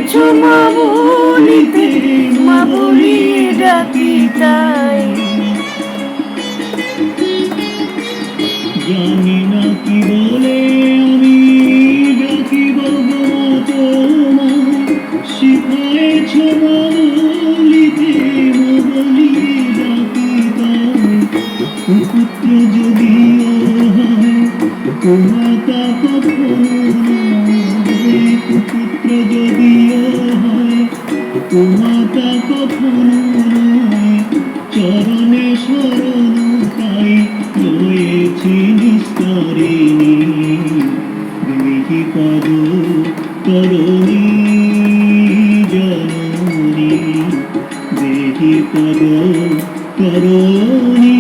শিখাইছো মা বলিতে, মা বলি ডাকি তাই। জানি না কি বলে আমি ডাকিব গো তোমায়, শিখাইছো মা বলিতে, মা বলি ডাকি তাই। পুত্র যদিও হয় তোমাতা কখনো নয়, পুত্র যদিও হয় তোমাতা কখনো নয়, চরণে শরণ তাই রয়েছি নিস্তারিণী। দেহি পদ তরণী জননী, দেহি পদ তরণী